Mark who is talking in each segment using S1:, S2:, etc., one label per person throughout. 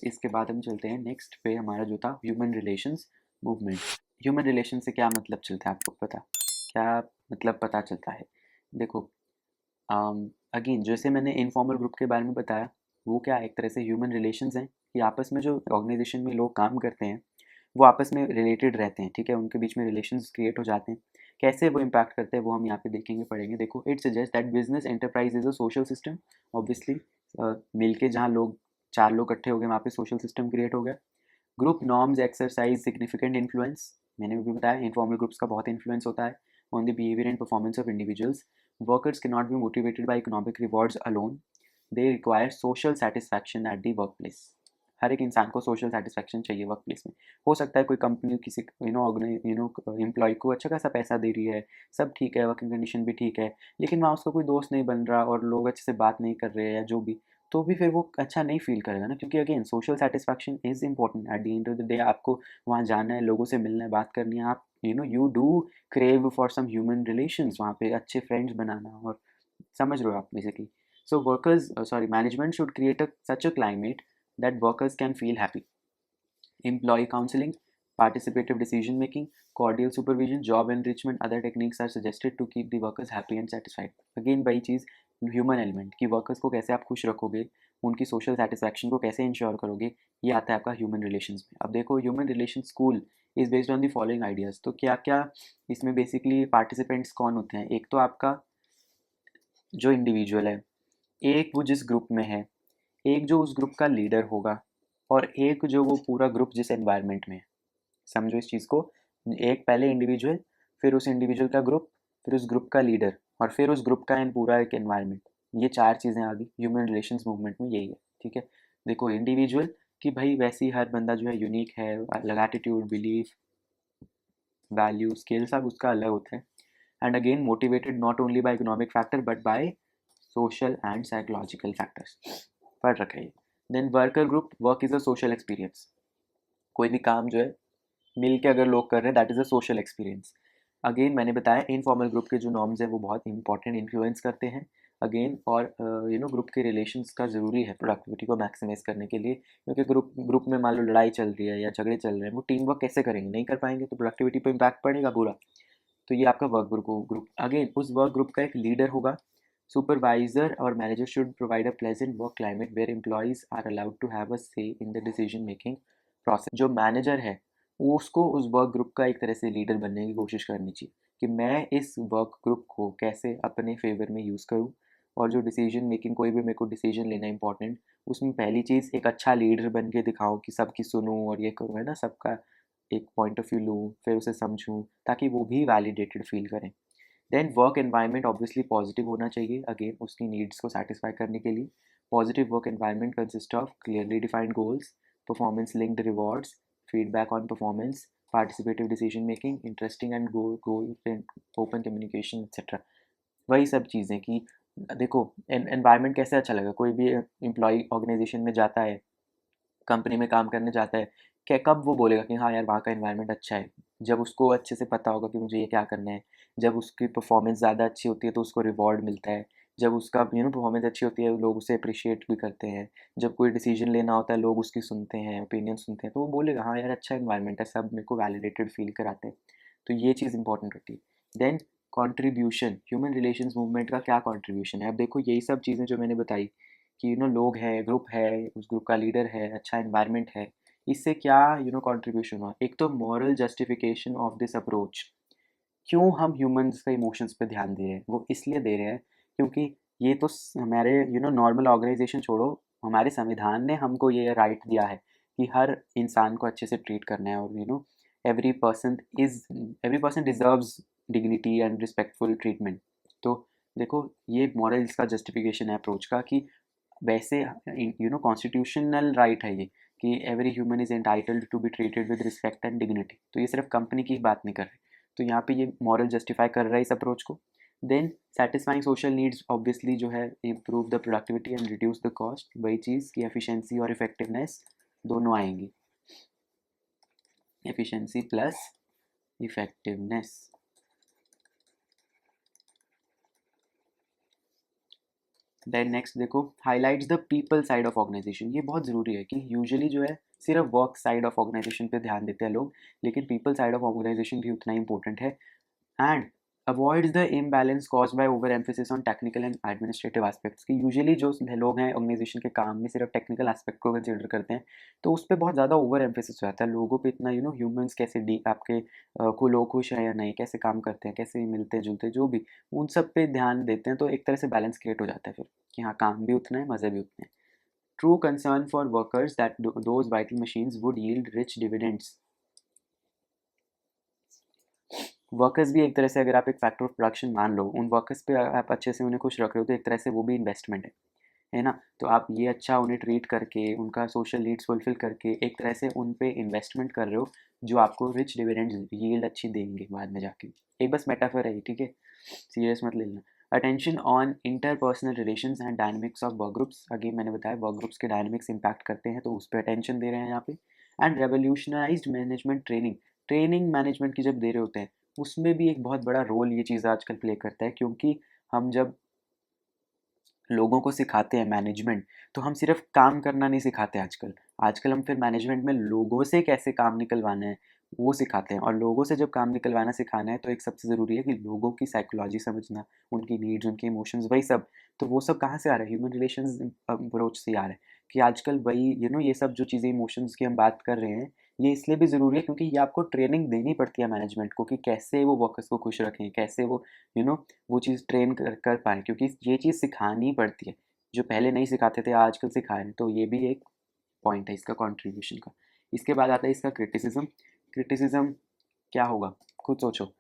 S1: इसके बाद हम चलते हैं नेक्स्ट पे, हमारा जो था human relations movement. Human relation से क्या मतलब चलता है आपको पता, क्या मतलब पता चलता है? देखो, अगेन जैसे मैंने इनफॉर्मल ग्रुप के बारे में बताया, वो क्या एक तरह से ह्यूमन रिलेशंस हैं कि आपस में जो ऑर्गेनाइजेशन में लोग काम करते हैं वो आपस में रिलेटेड रहते हैं, ठीक है, उनके बीच में रिलेशंस क्रिएट हो जाते हैं। कैसे वो इम्पैक्ट करते हैं वो हम यहाँ पे देखेंगे पढ़ेंगे। देखो, it suggest that business enterprise is a social system. Obviously मिल के जहाँ लोग, चार लोग इकट्ठे हो गए वहाँ पे सोशल सिस्टम क्रिएट हो गया। Group norms exercise significant influence, मैंने भी बताया इनफॉर्मल ग्रुप्स का बहुत इन्फ्लुएंस होता है on the behaviour and performance of individuals. Workers can not be motivated by economic rewards alone, they require social satisfaction at the work place. हर एक इंसान को सोशल सेटिस्फैक्शन चाहिए वर्क प्लेस में। हो सकता है कोई कंपनी किसी एम्प्लॉय को अच्छा खासा पैसा दे रही है, सब ठीक है, वर्किंग कंडीशन भी ठीक है, लेकिन वहाँ उसका कोई दोस्त नहीं बन रहा और लोग अच्छे से बात नहीं कर रहे हैं या जो भी, तो भी फिर वो अच्छा नहीं फील करेगा ना, क्योंकि again social satisfaction is important at the end of the day. आपको वहाँ जाना है, लोगों से मिलना है, बात करनी है, आप you do crave for some human relations, वहाँ पे अच्छे फ्रेंड्स बनाना, और समझ रहे हो आप basically. So workers sorry management should create such a climate that workers can feel happy. Employee counseling, participative decision making, cordial supervision, job enrichment, other techniques are suggested to keep the workers happy and satisfied. Again वही चीज़, human element कि workers को कैसे आप खुश रखोगे, उनकी social satisfaction को कैसे इंश्योर करोगे, ये आता है आपका ह्यूमन रिलेशंस में। अब देखो, human relation school is based on the following ideas. तो क्या क्या इसमें बेसिकली पार्टिसिपेंट्स कौन होते हैं? एक तो आपका जो इंडिविजुअल है, एक वो जिस ग्रुप में है, एक जो उस ग्रुप का लीडर होगा, और एक जो वो पूरा ग्रुप जिस एनवायरनमेंट में है। समझो इस चीज़ को, एक पहले इंडिविजुअल, फिर उस इंडिविजुअल का ग्रुप, फिर उस ग्रुप का लीडर, और फिर उस ग्रुप का एंड पूरा एक एनवायरनमेंट। ये चार चीज़ें आ गई ह्यूमन रिलेशंस मूवमेंट में, यही है, ठीक है। देखो, इंडिविजुअल कि भाई वैसे ही हर बंदा जो है यूनिक है, अलग एटीट्यूड, बिलीफ, वैल्यू, स्किल सब उसका अलग होता है। And again motivated not only by economic factor but by social and psychological factors. पढ़ रखा है। Then worker group, work is a social experience. कोई भी काम जो है मिल के अगर लोग कर रहे हैं, that is a social experience. Again मैंने बताया इनफॉर्मल ग्रुप के जो नॉर्म्स हैं वो बहुत इंपॉर्टेंट इन्फ्लुएंस करते हैं अगेन, और ग्रुप के रिलेशंस का ज़रूरी है प्रोडक्टिविटी को मैक्सिमाइज करने के लिए, क्योंकि ग्रुप में मान लो लड़ाई चल रही है या झगड़े चल रहे हैं, वो टीम वर्क कैसे करेंगे, नहीं कर पाएंगे, तो प्रोडक्टिविटी पर इम्पैक्ट पड़ेगा पूरा। तो ये आपका वर्क ग्रुप अगेन, उस वर्क ग्रुप का एक लीडर होगा। सुपरवाइजर और manager should provide a pleasant work climate where employees are allowed to have a say in the decision making process. जो मैनेजर है वो उसको उस वर्क ग्रुप का एक तरह से लीडर बनने की कोशिश करनी चाहिए कि मैं इस वर्क ग्रुप को कैसे अपने फेवर में यूज़ करूँ, और जो डिसीजन मेकिंग, कोई भी मेरे को डिसीजन लेना इंपॉर्टेंट, उसमें पहली चीज़ एक अच्छा लीडर बन के दिखाऊँ कि सबकी सुनूँ और ये करूँ, है ना, सबका एक पॉइंट ऑफ व्यू लूँ, फिर उसे समझूँ ताकि वो भी वैलिडेटेड फील करें। Then work environment obviously positive होना चाहिए, अगेन उसकी नीड्स को सेटिस्फाई करने के लिए। Positive work environment consist of clearly defined goals, performance linked rewards, feedback on performance, participative decision making, interesting and goal open communication etcetera. वही सब चीज़ें कि देखो एनवायरनमेंट कैसे अच्छा लगा, कोई भी एम्प्लॉय ऑर्गेनाइजेशन में जाता है, कंपनी में काम करने जाता है, क्या कब वो बोलेगा कि हाँ यार वहाँ का एनवायरनमेंट अच्छा है? जब उसको अच्छे से पता होगा कि मुझे ये क्या करना है। जब उसकी परफॉर्मेंस ज़्यादा अच्छी होती है तो उसको रिवॉर्ड मिलता है। जब उसका परफॉर्मेंस अच्छी होती है लोग उसे अप्रिशिएट भी करते हैं। जब कोई डिसीजन लेना होता है लोग उसकी सुनते हैं, ओपिनियन सुनते हैं, तो वो बोलेगा हाँ यार अच्छा एनवायरनमेंट है, सब मेरे को वैलिडेटेड फील कराते हैं। तो ये चीज़ इंपॉर्टेंट होती है। Then contribution, human relations movement का क्या कॉन्ट्रीब्यूशन है? अब देखो यही सब चीज़ें जो मैंने बताई कि लोग हैं, ग्रुप है, उस ग्रुप का लीडर है, अच्छा एनवायरनमेंट है, इससे क्या कंट्रीब्यूशन हुआ? एक तो moral justification of this approach. क्यों हम ह्यूमंस के इमोशंस पे ध्यान दे रहे हैं? वो इसलिए दे रहे हैं क्योंकि ये तो हमारे नॉर्मल ऑर्गेनाइजेशन छोड़ो, हमारे संविधान ने हमको ये राइट दिया है कि हर इंसान को अच्छे से ट्रीट करना है, और every person is every person deserves dignity and respectful treatment. तो देखो ये मॉरल इसका जस्टिफिकेशन है अप्रोच का कि वैसे कॉन्स्टिट्यूशनल राइट है ये कि every human is entitled to be treated with respect and dignity. तो ये सिर्फ कंपनी की बात नहीं कर रहे, तो यहाँ पे ये मॉरल जस्टिफाई कर रहा है इस अप्रोच को। Then satisfying social needs obviously जो है improve the productivity and reduce the cost, वही चीज़ की एफिशिएंसी और इफेक्टिवनेस दोनों आएंगी, efficiency plus effectiveness. Then next देखो, highlights the people side of organisation. ये बहुत ज़रूरी है कि यूजुअली जो है सिर्फ वर्क साइड ऑफ ऑर्गेनाइजेशन पे ध्यान देते हैं लोग, लेकिन पीपल साइड ऑफ ऑर्गेनाइजेशन भी उतना ही इंपॉर्टेंट है। And avoids the imbalance cause by over emphasis on technical and administrative aspects. की यूजुअली जो लोग हैं ऑर्गेनाइजेशन के काम में सिर्फ टेक्निकल एस्पेक्ट को कंसिडर करते हैं, तो उस पर बहुत ज़्यादा ओवर एम्फोसिस हो जाता है लोगों पे इतना, ह्यूमंस कैसे डी आपके को लोग खुश हैं या नहीं, कैसे काम करते हैं, कैसे मिलते जुलते, जो भी उन सब पे ध्यान देते हैं, तो एक तरह से बैलेंस क्रिएट हो जाता है फिर कि हाँ काम भी उतना है, मज़े भी उतने हैं। True concern for workers that those vital machines would yield rich dividends. Workers भी एक तरह से, अगर आप एक फैक्टर ऑफ प्रोडक्शन मान लो, उन वर्कर्स पे आप अच्छे से उन्हें खुश रख रहे हो, तो एक तरह से वो भी इन्वेस्टमेंट है ना। तो आप ये अच्छा उन्हें ट्रीट करके, उनका सोशल नीड्स फुलफिल करके एक तरह से उन पे इन्वेस्टमेंट कर रहे हो, जो आपको रिच डिविडेंड्स यील्ड अच्छी देंगे बाद में जाके। एक बस मेटाफर है, ठीक है, सीरियस मत लेना। Attention on interpersonal relations and dynamics of work groups. Again मैंने बताया वर्क ग्रुप्स के डायनेमिक्स इंपैक्ट करते हैं, तो उस पर अटेंशन दे रहे हैं यहाँ पे। And revolutionised management training. Training management की जब दे रहे होते हैं, उसमें भी एक बहुत बड़ा रोल ये चीज़ आजकल प्ले करता है, क्योंकि हम जब लोगों को सिखाते हैं मैनेजमेंट, तो हम सिर्फ काम करना नहीं सिखाते आजकल। आजकल हम फिर मैनेजमेंट में लोगों से कैसे काम निकलवाना है वो सिखाते हैं, और लोगों से जब काम निकलवाना सिखाना है, तो एक सबसे ज़रूरी है कि लोगों की साइकोलॉजी समझना, उनकी नीड्स, उनके इमोशंस, वही सब। तो वो सब कहाँ से आ रहा है? ह्यूमन रिलेशंस अप्रोच से आ रहा है कि आजकल वही ये सब जो चीज़ें इमोशंस की हम बात कर रहे हैं, ये इसलिए भी ज़रूरी है क्योंकि ये आपको ट्रेनिंग देनी पड़ती है मैनेजमेंट को, कि कैसे वो वर्कर्स को खुश रखें, कैसे वो यू नो वो चीज़ ट्रेन कर पाएँ, क्योंकि ये चीज़ सिखानी पड़ती है, जो पहले नहीं सिखाते थे आजकल सिखा रहे हैं। तो ये भी एक पॉइंट है इसका कंट्रीब्यूशन का। इसके बाद आता है इसका क्रिटिसिज्म। क्रिटिसिज्म क्या होगा, खुद सोचो।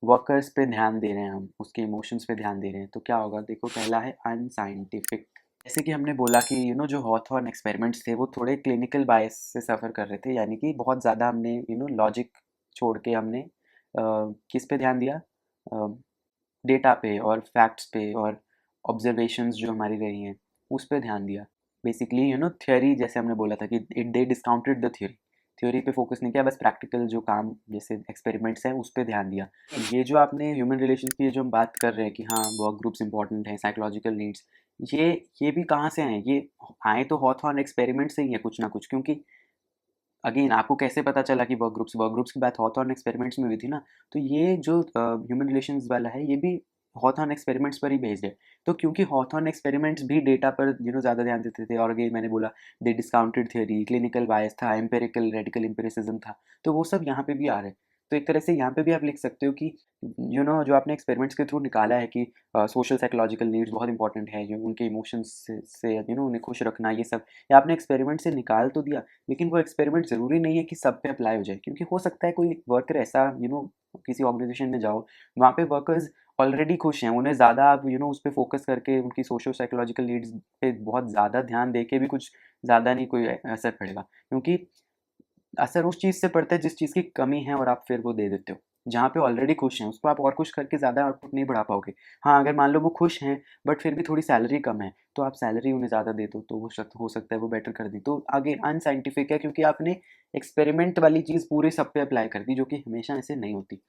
S1: वर्कर्स पे ध्यान दे रहे हैं हम, उसके इमोशंस पे ध्यान दे रहे हैं, तो क्या होगा? देखो, पहला है अनसाइंटिफिक। जैसे कि हमने बोला कि जो हॉथॉर्न एक्सपेरिमेंट्स थे, वो थोड़े क्लिनिकल बायस से सफ़र कर रहे थे, यानी कि बहुत ज़्यादा हमने लॉजिक छोड़ के हमने किस पे ध्यान दिया? डेटा पे और फैक्ट्स पे और ऑब्जर्वेशंस जो हमारी रही हैं, उस पे ध्यान दिया। बेसिकली थ्योरी, जैसे हमने बोला था कि दे डिस्काउंटेड द थ्योरी। थ्योरी पे फोकस नहीं किया, बस प्रैक्टिकल जो काम जैसे एक्सपेरिमेंट्स हैं उस पे ध्यान दिया। ये जो आपने ह्यूमन रिलेशंस की जो हम बात कर रहे हैं कि हाँ वर्क ग्रुप्स इंपॉर्टेंट हैं, साइकोलॉजिकल नीड्स, ये भी कहाँ से आए? ये आए तो हॉथॉर्न एक्सपेरिमेंट से ही है कुछ ना कुछ, क्योंकि अगेन आपको कैसे पता चला कि वर्क ग्रुप्स की बात हॉथॉर्न एक्सपेरिमेंट्स में हुई थी ना। तो ये जो ह्यूमन रिलेशंस वाला है, ये भी हॉथॉर्न एक्सपेरिमेंट्स पर ही बेस्ड है। तो क्योंकि हॉथॉर्न एक्सपेरिमेंट्स भी डेटा पर ज़्यादा ध्यान देते थे, और अगेन मैंने बोला दे डिस्काउंटेड थ्योरी, क्लिनिकल बायस था, एम्पेरिकल रेडिकल एम्पिरिसिज्म था, तो वो सब यहाँ पे भी आ रहे हैं। तो एक तरह से यहाँ पे भी आप लिख सकते हो कि जो आपने एक्सपेरिमेंट्स के थ्रू निकाला है कि सोशल साइकोलॉजिकल नीड्स बहुत इंपॉर्टेंट है, जो उनके इमोशंस से उन्हें खुश रखना, ये सब, या आपने एक्सपेरिमेंट से निकाल तो दिया, लेकिन वो एक्सपेरिमेंट ज़रूरी नहीं है कि सब पे अप्लाई हो जाए, क्योंकि हो सकता है कोई वर्कर ऐसा किसी ऑर्गेनाइजेशन में जाओ, वहाँ पे वर्कर्स ऑलरेडी खुश हैं, उन्हें ज़्यादा आप उस पे फोकस करके उनकी सोशो साइकोलॉजिकल नीड्स पे बहुत ज़्यादा ध्यान दे के भी कुछ ज़्यादा नहीं कोई असर पड़ेगा, क्योंकि असर उस चीज़ से पड़ता है जिस चीज़ की कमी है और आप फिर वो दे देते हो। जहाँ पे ऑलरेडी खुश हैं, उसको आप और खुश करके ज़्यादा आउटपुट नहीं बढ़ा पाओगे। हाँ, अगर मान लो वो खुश हैं बट फिर भी थोड़ी सैलरी कम है, तो आप सैलरी उन्हें ज़्यादा दे दो, तो वो हो सकता है वो बेटर कर दें। तो अगेन अनसाइंटिफिक है, क्योंकि आपने एक्सपेरिमेंट वाली चीज़ पूरे सब पे अप्लाई कर दी, जो कि हमेशा ऐसे नहीं होती।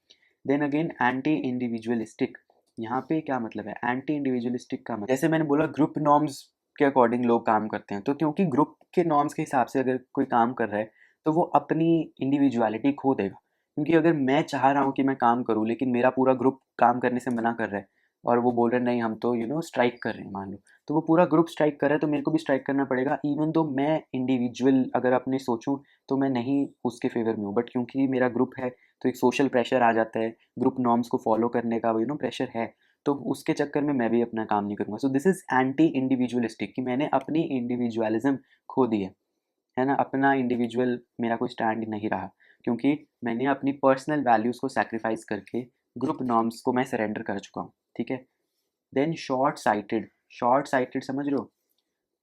S1: Then again anti individualistic. यहाँ पे क्या मतलब है? एंटी इंडिविजुअलिस्टिक का मतलब, जैसे मैंने बोला ग्रुप नॉर्म्स के अकॉर्डिंग लोग काम करते हैं, तो क्योंकि ग्रुप के नॉर्म्स के हिसाब से अगर कोई काम कर रहा है, तो वो अपनी इंडिविजुअलिटी खो देगा। क्योंकि अगर मैं चाह रहा हूँ कि मैं काम करूँ, लेकिन मेरा पूरा ग्रुप काम करने से मना कर रहा है, और वो बोल रहे हैं नहीं हम तो स्ट्राइक कर रहे हैं मान लो, तो वो पूरा ग्रुप स्ट्राइक कर रहा है, तो मेरे को भी स्ट्राइक करना पड़ेगा, इवन दो मैं इंडिविजुअल अगर अपने सोचूं तो मैं नहीं उसके फेवर में हूँ, बट क्योंकि मेरा ग्रुप है, तो एक सोशल प्रेशर आ जाता है, ग्रुप नॉर्म्स को फॉलो करने का प्रेशर है, तो उसके चक्कर में मैं भी अपना काम नहीं करूँगा। So this is anti individualistic, कि मैंने अपनी इंडिविजुअलिज्म खो दी है ना, अपना इंडिविजुअल मेरा कोई स्टैंड नहीं रहा, क्योंकि मैंने अपनी पर्सनल वैल्यूज़ को सैक्रिफाइस करके ग्रुप नॉर्म्स को मैं सरेंडर कर चुका हूँ, ठीक है। Then short sighted. Short sighted समझ रहे हो?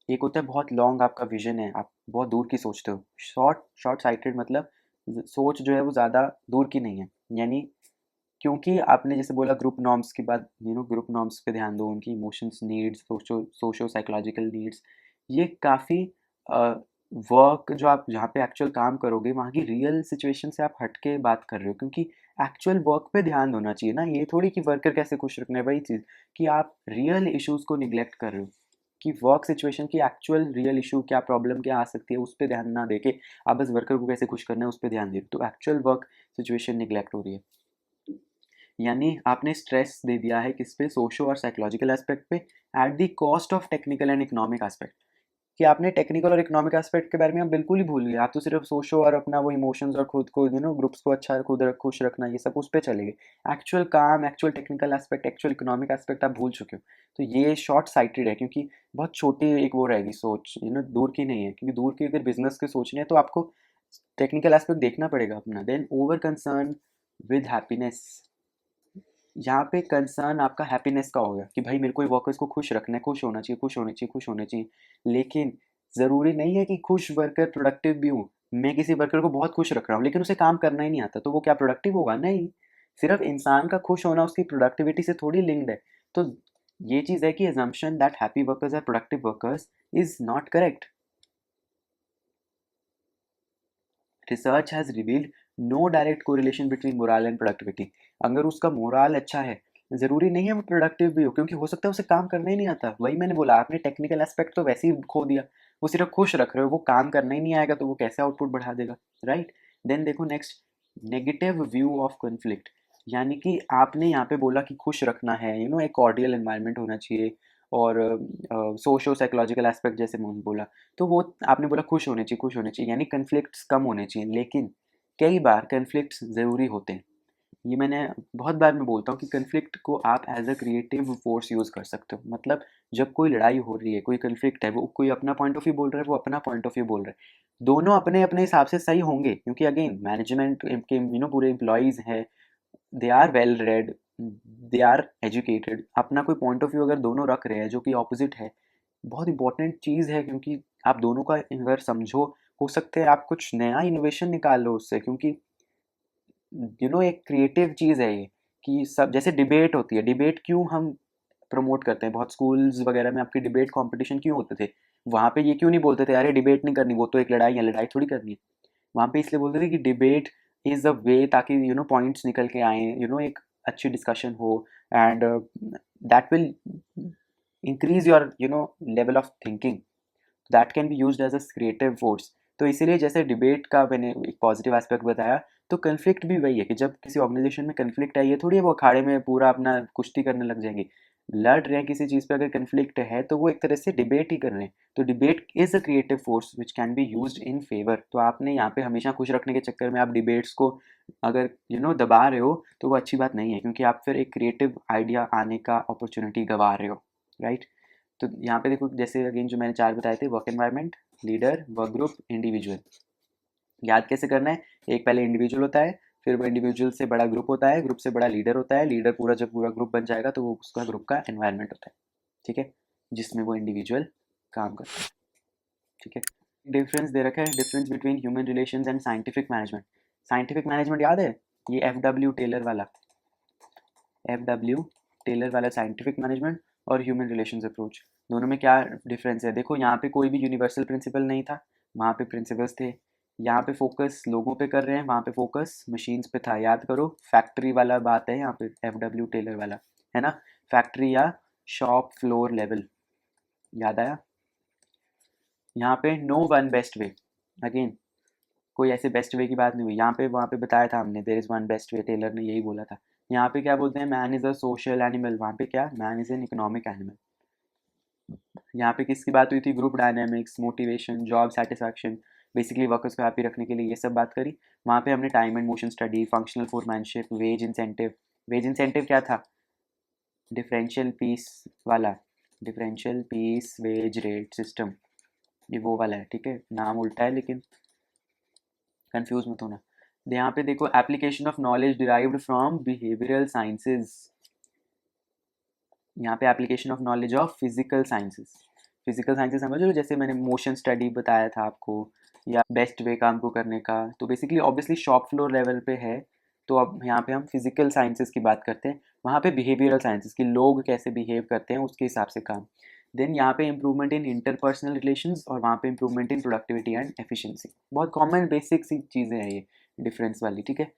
S1: एक होता है बहुत लॉन्ग आपका विजन है, आप बहुत दूर की सोचते हो। शॉर्ट साइटेड मतलब सोच जो है वो ज़्यादा दूर की नहीं है, यानी क्योंकि आपने जैसे बोला ग्रुप नॉर्म्स की बात, ग्रुप नॉर्म्स पे ध्यान दो, उनकी emotions, needs, socio psychological needs, ये काफ़ी वर्क जो आप जहाँ पे एक्चुअल काम करोगे, वहाँ की रियल सिचुएशन से आप हट के बात कर रहे हो, क्योंकि एक्चुअल वर्क पे ध्यान होना चाहिए ना, ये थोड़ी कि वर्कर कैसे खुश रखना है, वही चीज़ कि आप रियल इश्यूज़ को निगलेक्ट कर रहे हो। कि वर्क सिचुएशन की एक्चुअल रियल इशू क्या, प्रॉब्लम क्या आ सकती है, उस पर ध्यान ना दे के आप बस वर्कर को कैसे खुश करना है उस पर ध्यान दे रहे हो, तो एक्चुअल वर्क सिचुएशन निगलेक्ट हो रही है। यानी आपने स्ट्रेस दे दिया है किस पे, सोशो और साइकोलॉजिकल एस्पेक्ट पे, at the cost of technical and economic aspect, कि आपने टेक्निकल और इकोनॉमिक एस्पेक्ट के बारे में आप बिल्कुल ही भूल गए, आप तो सिर्फ सोशो और अपना वो इमोशंस और खुद को ग्रुप्स को अच्छा खुद खुश रखना ये सब उस पर चले गए। एक्चुअल काम, actual technical aspect, actual economic aspect आप भूल चुके हो। तो ये शॉर्ट साइटेड है, क्योंकि बहुत छोटी एक वो रहेगी सोच, दूर की नहीं है, क्योंकि दूर की अगर बिजनेस के सोचनी है तो आपको टेक्निकल एस्पेक्ट देखना पड़ेगा अपना। Then over concern with happiness, यहाँ पे कंसर्न आपका हैप्पीनेस का होगा कि भाई मेरे को वर्कर्स को खुश रखना है, खुश होना चाहिए, खुश होने चाहिए, खुश होने चाहिए। लेकिन ज़रूरी नहीं है कि खुश वर्कर प्रोडक्टिव भी हो। मैं किसी वर्कर को बहुत खुश रख रहा हूँ लेकिन उसे काम करना ही नहीं आता, तो वो क्या प्रोडक्टिव होगा? नहीं। सिर्फ इंसान का खुश होना उसकी प्रोडक्टिविटी से थोड़ी लिंक्ड है। तो ये चीज़ है कि assumption that happy workers are productive workers is not correct. Research has revealed no direct correlation between moral and productivity. अगर उसका मोरल अच्छा है, ज़रूरी नहीं है वो प्रोडक्टिव भी हो, क्योंकि हो सकता है उसे काम करना ही नहीं आता। वही मैंने बोला, आपने टेक्निकल एस्पेक्ट तो वैसे ही खो दिया, वो सिर्फ खुश रख रहे हो, वो काम करना ही नहीं आएगा तो वो कैसे आउटपुट बढ़ा देगा, राइट। देन देखो next, negative view of conflict, यानी कि आपने यहाँ पे बोला कि खुश रखना है, एक कॉर्डियल एनवायरनमेंट होना चाहिए, और सोशो साइकोलॉजिकल एस्पेक्ट जैसे मैंने बोला, तो वो आपने बोला खुश होने चाहिए, खुश होने चाहिए, यानी कन्फ्लिक्ट्स कम होने चाहिए। लेकिन कई बार कन्फ्लिक्ट्स ज़रूरी होते हैं। ये मैंने बहुत बार मैं बोलता हूँ कि कन्फ्लिक्ट को आप as a creative force use कर सकते हो। मतलब जब कोई लड़ाई हो रही है, कोई कन्फ्लिक्ट है, वो कोई अपना पॉइंट ऑफ व्यू बोल रहा है, वो अपना पॉइंट ऑफ व्यू बोल रहा है, दोनों अपने अपने हिसाब से सही होंगे, क्योंकि अगेन मैनेजमेंट के पूरे एम्प्लॉयज़ हैं, they are well read, they are educated. अपना कोई पॉइंट ऑफ व्यू अगर दोनों रख रहे हैं जो कि ऑपोजिट है, बहुत इंपॉर्टेंट चीज़ है, क्योंकि आप दोनों का अगर समझो, हो सकता है आप कुछ नया इनोवेशन निकाल लो उससे, क्योंकि एक क्रिएटिव चीज़ है ये, कि सब जैसे डिबेट होती है, डिबेट क्यों हम प्रमोट करते हैं, बहुत स्कूल्स वगैरह में आपके डिबेट कंपटीशन क्यों होते थे, वहाँ पे ये क्यों नहीं बोलते थे अरे डिबेट नहीं करनी, वो तो एक लड़ाई है, लड़ाई थोड़ी करनी है। वहाँ पे इसलिए बोलते थे कि डिबेट इज़ अ वे, ताकि पॉइंट्स निकल के आए, एक अच्छी डिस्कशन हो, and that will increase your level of thinking, that can be used as a creative force. तो इसीलिए जैसे डिबेट का मैंने एक पॉजिटिव एस्पेक्ट बताया, तो कन्फ्लिक्ट भी वही है कि जब किसी ऑर्गेनाइजेशन में कन्फ्लिक्ट है, ये थोड़ी है वो अखाड़े में पूरा अपना कुश्ती करने लग जाएंगे, लड़ रहे हैं किसी चीज़ पे, अगर कन्फ्लिक्ट है तो वो एक तरह से डिबेट ही कर रहे हैं। तो debate is a creative force which can be used in favour. तो आपने यहाँ पे हमेशा खुश रखने के चक्कर में आप डिबेट्स को अगर दबा रहे हो, तो वो अच्छी बात नहीं है, क्योंकि आप फिर एक क्रिएटिव आइडिया आने का अपॉर्चुनिटी गंवा रहे हो, राइट। तो यहाँ पे देखो, जैसे अगेन जो मैंने 4 बताए थे, work environment, leader, work group, individual. याद कैसे करना है? एक पहले इंडिविजुअल होता है, फिर वो इंडिविजुअल से बड़ा ग्रुप होता है, ग्रुप से बड़ा लीडर होता है, लीडर पूरा जब पूरा ग्रुप बन जाएगा तो वो उसका ग्रुप का एनवायरनमेंट होता है, ठीक है, जिसमें वो इंडिविजुअल काम करता है, ठीक है। डिफरेंस दे रखा है, difference between human relations and scientific management. Scientific management याद है, ये एफ डब्ल्यू टेलर वाला साइंटिफिक मैनेजमेंट और ह्यूमन रिलेशंस अप्रोच, दोनों में क्या डिफरेंस है? देखो यहाँ पे कोई भी यूनिवर्सल प्रिंसिपल नहीं था, वहाँ पे प्रिंसिपल्स थे। यहाँ पे फोकस लोगों पे कर रहे हैं, वहाँ पे फोकस मशीन्स पे था। याद करो, फैक्ट्री वाला बात है यहाँ पे, एफ डब्ल्यू टेलर वाला, है ना, फैक्ट्री या शॉप फ्लोर लेवल, याद आया। यहाँ पे no one best way, again कोई ऐसे बेस्ट वे की बात नहीं हुई यहाँ पे, वहाँ पे बताया था हमने, there is one best way, Taylor ने यही बोला था। यहाँ पे क्या बोलते हैं, man is a social animal, वहाँ पे क्या, man is an economic animal. यहाँ पे किसकी बात हुई थी, group dynamics, motivation, job satisfaction, basically workers को हैप्पी रखने के लिए ये सब बात करी। वहाँ पे हमने time and motion study, functional foremanship, wage incentive. Wage incentive क्या था, डिफरेंशियल पीस वाला, differential piece wage rate system, ये वो वाला है, ठीक है, नाम उल्टा है लेकिन कंफ्यूज मत होना। यहाँ पे देखो, application of knowledge derived from behavioural sciences, यहाँ पे application of knowledge of physical sciences. Physical sciences समझ लो, जैसे मैंने मोशन स्टडी बताया था आपको, या बेस्ट वे काम को करने का, तो basically obviously shop floor level पे है। तो अब यहाँ पे हम फिजिकल साइंसेज की बात करते हैं, वहाँ पे बिहेवियरल साइंसेज कि लोग कैसे बिहेव करते हैं उसके हिसाब से काम। देन यहाँ पे इंप्रूवमेंट इन इंटरपर्सनल रिलेशंस, और वहाँ पे improvement in productivity and efficiency. बहुत कॉमन बेसिक सी चीज़ें हैं ये डिफरेंस वाली, ठीक है।